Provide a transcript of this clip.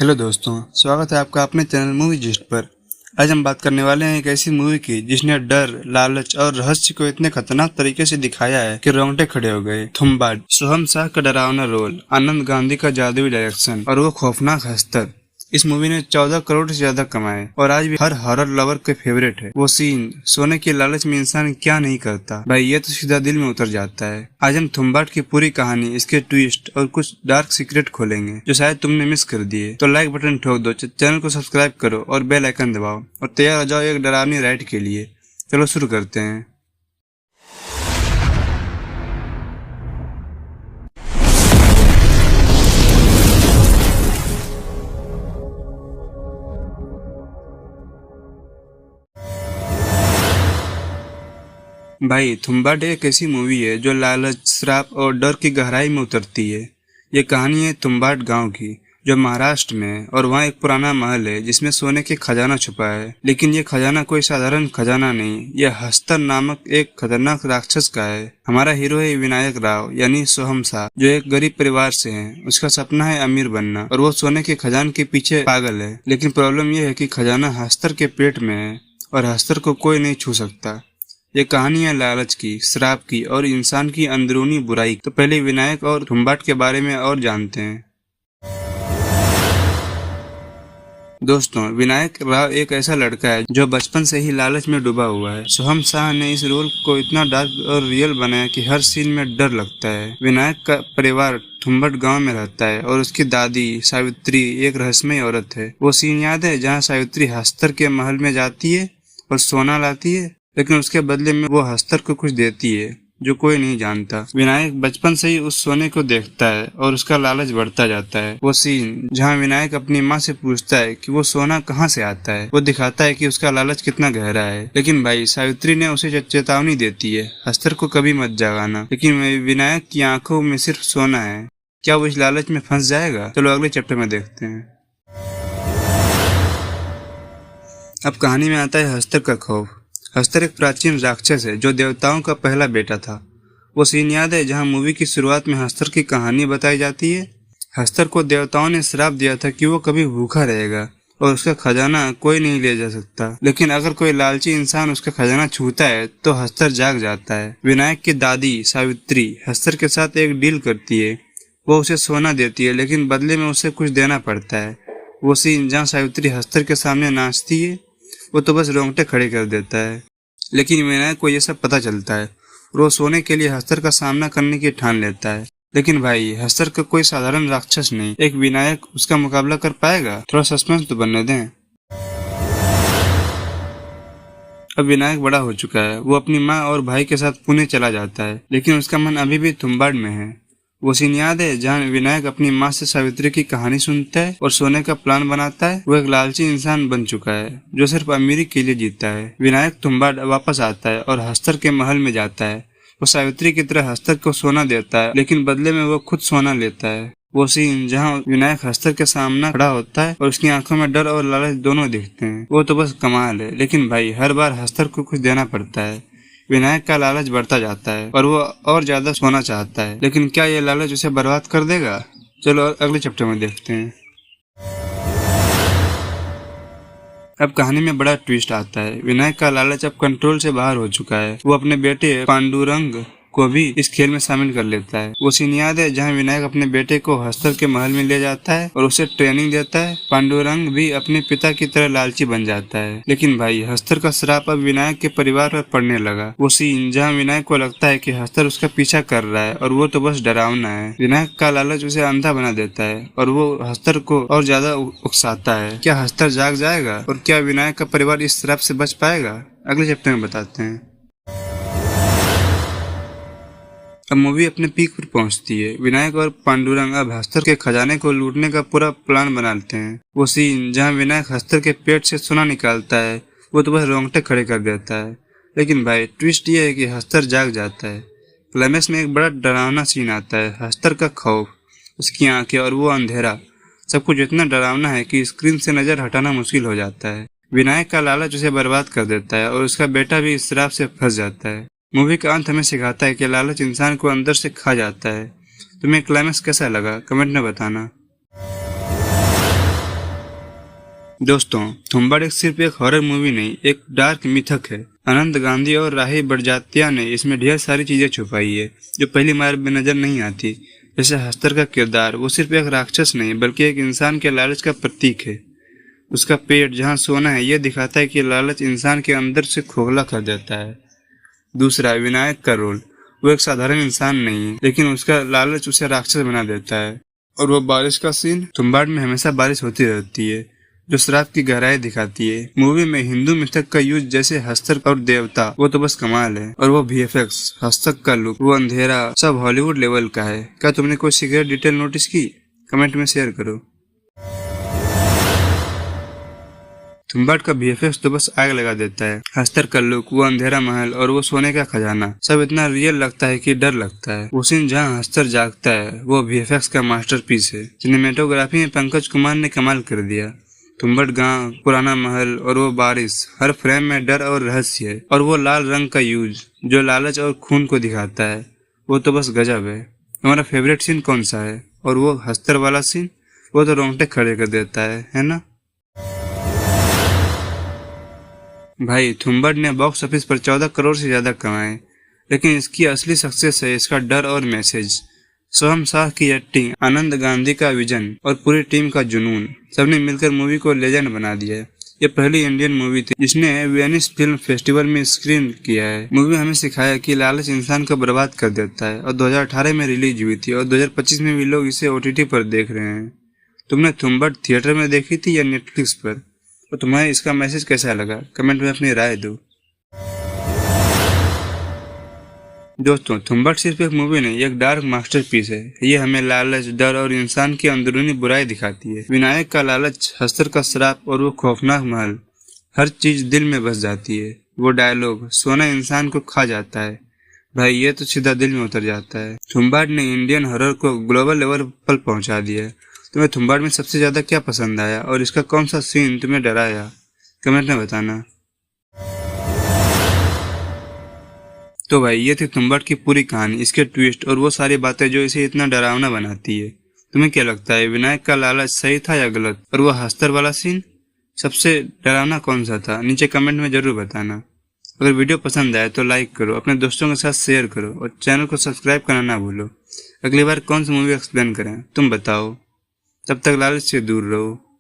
Hello दोस्तों, स्वागत है आपका अपने चैनल मूवी जिस्ट पर। आज हम बात करने वाले हैं एक ऐसी मूवी की जिसने डर, लालच और रहस्य को इतने खतरनाक तरीके से दिखाया है कि रोंगटे खड़े हो गए। थुम्बाड। सोहम शाह का डरावना रोल, आनंद गांधी का जादुई डायरेक्शन और वो खौफनाक हस्तर। इस मूवी ने 14 करोड़ से ज्यादा कमाए और आज भी हर हॉरर लवर के फेवरेट है। वो सीन, सोने की लालच में इंसान क्या नहीं करता भाई, ये तो सीधा दिल में उतर जाता है। आज हम थुम्बाड की पूरी कहानी, इसके ट्विस्ट और कुछ डार्क सीक्रेट खोलेंगे जो शायद तुमने मिस कर दिए। तो लाइक बटन ठोक दो, चैनल को सब्सक्राइब करो और बेल आइकन दबाओ और तैयार हो जाओ एक डरावनी राइड के लिए। चलो शुरू करते हैं। भाई, थुम्बाड एक ऐसी मूवी है जो लालच, श्राप और डर की गहराई में उतरती है। ये कहानी है थुम्बाड गांव की, जो महाराष्ट्र में है। और वहाँ एक पुराना महल है जिसमें सोने के खजाना छुपा है। लेकिन ये खजाना कोई साधारण खजाना नहीं, यह हस्तर नामक एक खतरनाक राक्षस का है। हमारा हीरो है विनायक राव यानी सोहम शाह, जो एक गरीब परिवार से है। उसका सपना है अमीर बनना और वो सोने के खजान के पीछे पागल है। लेकिन प्रॉब्लम यह है कि खजाना हस्तर के पेट में है और हस्तर को कोई नहीं छू सकता। ये कहानी है लालच की, श्राप की और इंसान की अंदरूनी बुराई। तो पहले विनायक और थुम्बाड के बारे में और जानते हैं। दोस्तों, विनायक राव एक ऐसा लड़का है जो बचपन से ही लालच में डूबा हुआ है। सोहम शाह ने इस रोल को इतना डार्क और रियल बनाया कि हर सीन में डर लगता है। विनायक का परिवार थुम्बाड गांव में रहता है और उसकी दादी सावित्री एक रहस्यमय औरत है। वो सीन याद है जहाँ सावित्री हस्तर के महल में जाती है और सोना लाती है, लेकिन उसके बदले में वो हस्तर को कुछ देती है जो कोई नहीं जानता। विनायक बचपन से ही उस सोने को देखता है और उसका लालच बढ़ता जाता है। वो सीन जहाँ विनायक अपनी माँ से पूछता है कि वो सोना कहाँ से आता है, वो दिखाता है कि उसका लालच कितना गहरा है। लेकिन भाई, सावित्री ने उसे चेतावनी देती है, हस्तर को कभी मत जगाना। लेकिन विनायक की आंखों में सिर्फ सोना है। क्या वो इस लालच में फंस जाएगा? चलो अगले चैप्टर में देखते हैं। अब कहानी में आता है हस्तर का खौफ। हस्तर एक प्राचीन राक्षस है जो देवताओं का पहला बेटा था। वो सीन याद है जहाँ मूवी की शुरुआत में हस्तर की कहानी बताई जाती है। हस्तर को देवताओं ने श्राप दिया था कि वो कभी भूखा रहेगा और उसका खजाना कोई नहीं ले जा सकता। लेकिन अगर कोई लालची इंसान उसका खजाना छूता है तो हस्तर जाग जाता है। विनायक की दादी सावित्री हस्तर के साथ एक डील करती है। वो उसे सोना देती है, लेकिन बदले में उसे कुछ देना पड़ता है। वो सीन जहाँ सावित्री हस्तर के सामने नाचती है, वो तो बस रोंगटे खड़े कर देता है। लेकिन विनायक को ये सब पता चलता है और वो सोने के लिए हस्तर का सामना करने की ठान लेता है। लेकिन भाई, हस्तर का कोई साधारण राक्षस नहीं, एक विनायक उसका मुकाबला कर पाएगा? थोड़ा सस्पेंस तो बनने दें। अब विनायक बड़ा हो चुका है। वो अपनी माँ और भाई के साथ पुणे चला जाता है, लेकिन उसका मन अभी भी थुम्बाड में है। वो सीन याद है जहाँ विनायक अपनी माँ से सावित्री की कहानी सुनता है और सोने का प्लान बनाता है। वो एक लालची इंसान बन चुका है जो सिर्फ अमीरी के लिए जीता है। विनायक थुम्बाड वापस आता है और हस्तर के महल में जाता है। वो सावित्री की तरह हस्तर को सोना देता है, लेकिन बदले में वो खुद सोना लेता है। वो सीन जहाँ विनायक हस्तर के सामने खड़ा होता है और उसकी आंखों में डर और लालच दोनों दिखते हैं, वो तो बस कमाल है। लेकिन भाई, हर बार हस्तर को कुछ देना पड़ता है। विनायक का लालच बढ़ता जाता है और वो और ज्यादा सोना चाहता है। लेकिन क्या ये लालच उसे बर्बाद कर देगा? चलो अगले चैप्टर में देखते हैं। अब कहानी में बड़ा ट्विस्ट आता है। विनायक का लालच अब कंट्रोल से बाहर हो चुका है। वो अपने बेटे पांडुरंग को भी इस खेल में शामिल कर लेता है। वो सीन याद है जहाँ विनायक अपने बेटे को हस्तर के महल में ले जाता है और उसे ट्रेनिंग देता है। पांडुरंग भी अपने पिता की तरह लालची बन जाता है। लेकिन भाई, हस्तर का श्राप अब विनायक के परिवार पर पड़ने लगा। वो सीन जहाँ विनायक को लगता है कि हस्तर उसका पीछा कर रहा है और वो तो बस डरावना है। विनायक का लालच उसे अंधा बना देता है और वो हस्तर को और ज्यादा उकसाता है। क्या हस्तर जाग जाएगा और क्या विनायक का परिवार इस श्राप से बच पाएगा? अगले चैप्टर में बताते हैं। अब मूवी अपने पीक पर पहुंचती है। विनायक और पांडुरंग अब हस्तर के खजाने को लूटने का पूरा प्लान बनाते हैं। वो सीन जहां विनायक हस्तर के पेट से सोना निकालता है, वो तो बस रोंगटे खड़े कर देता है। लेकिन भाई, ट्विस्ट ये है कि हस्तर जाग जाता है। क्लाइमेक्स में एक बड़ा डरावना सीन आता है। हस्तर का खौफ, उसकी आंखें और वो अंधेरा, सब कुछ इतना डरावना है कि स्क्रीन से नजर हटाना मुश्किल हो जाता है। विनायक का लालच उसे बर्बाद कर देता है और उसका बेटा भी इस श्राप से फंस जाता है। मूवी का अंत हमें सिखाता है कि लालच इंसान को अंदर से खा जाता है। तुम्हें क्लाइमेक्स कैसा लगा? कमेंट में बताना। दोस्तों, तुम्बाड़ सिर्फ एक हॉरर मूवी नहीं, एक डार्क मिथक है। अनंत गांधी और राही बड़जात्या ने इसमें ढेर सारी चीजें छुपाई है जो पहली बार में नजर नहीं आती। जैसे हस्तर का किरदार, वो सिर्फ एक राक्षस नहीं बल्कि एक इंसान के लालच का प्रतीक है। उसका पेट जहाँ सोना है, यह दिखाता है कि लालच इंसान के अंदर से खोखला कर देता है। दूसरा, विनायक का रोल, वो एक साधारण इंसान नहीं है, लेकिन उसका लालच उसे राक्षस बना देता है। और वो बारिश का सीन, तुम्बाड़ में हमेशा बारिश होती रहती है जो श्राप की गहराई दिखाती है। मूवी में हिंदू मिथक का यूज, जैसे हस्तर और देवता, वो तो बस कमाल है। और वो VFX, हस्तक का लुक, वो अंधेरा, सब हॉलीवुड लेवल का है। क्या तुमने कोई सीक्रेट डिटेल नोटिस की? कमेंट में शेयर करो। तुम्बाड़ का VFX तो बस आग लगा देता है। हस्तर का लुक, वो अंधेरा महल और वो सोने का खजाना, सब इतना रियल लगता है कि डर लगता है। वो सीन जहाँ हस्तर जागता है, वो VFX का मास्टरपीस है। सिनेमेटोग्राफी में पंकज कुमार ने कमाल कर दिया। तुम्बाड़ गांव, पुराना महल और वो बारिश, हर फ्रेम में डर और रहस्य है। और वो लाल रंग का यूज जो लालच और खून को दिखाता है, वो तो बस गजब है। हमारा फेवरेट सीन कौन सा है? और वो हस्तर वाला सीन, वो तो रोंगटे खड़े कर देता है ना? भाई, तुम्बाड़ ने बॉक्स ऑफिस पर 14 करोड़ से ज्यादा कमाए, लेकिन इसकी असली सक्सेस है इसका डर और मैसेज। सोहम शाह की एक्टिंग, आनंद गांधी का विजन और पूरी टीम का जुनून, सबने मिलकर मूवी को लेजेंड बना दिया है। ये पहली इंडियन मूवी थी जिसने वेनिस फिल्म फेस्टिवल में स्क्रीन किया है। मूवी हमें सिखाया कि लालच इंसान को बर्बाद कर देता है। और 2018 में रिलीज हुई थी और 2025 में भी लोग इसे OTT पर देख रहे हैं। तुमने तुम्बाड़ थिएटर में देखी थी या नेटफ्लिक्स पर? तो तुम्हें इसका मैसेज कैसा लगा? कमेंट में अपनी राय दो। दोस्तों, तुम्बाड़ सिर्फ एक मूवी नहीं, एक डार्क मास्टरपीस है। ये हमें लालच, डर और इंसान की अंदरूनी बुराई दिखाती है। विनायक का लालच, हस्तर का श्राप और वो खौफनाक महल, हर चीज दिल में बस जाती है। वो डायलॉग, सोना इंसान को खा जाता है, भाई ये तो सीधा दिल में उतर जाता है। तुम्बाड़ ने इंडियन हॉरर को ग्लोबल लेवल पर पहुंचा दिया है। तुम्हें तुम्बाड़ में सबसे ज्यादा क्या पसंद आया और इसका कौन सा सीन तुम्हें डराया? कमेंट में बताना। तो भाई, ये थी तुम्बाड़ की पूरी कहानी, इसके ट्विस्ट और वो सारी बातें जो इसे इतना डरावना बनाती है। तुम्हें क्या लगता है, विनायक का लालच सही था या गलत? और वो हस्तर वाला सीन सबसे डरावना कौन सा था? नीचे कमेंट में जरूर बताना। अगर वीडियो पसंद आए तो लाइक करो, अपने दोस्तों के साथ शेयर करो और चैनल को सब्सक्राइब करना ना भूलो। अगली बार कौन सी मूवी एक्सप्लेन करें तुम बताओ। तब तक लालच से दूर रहो।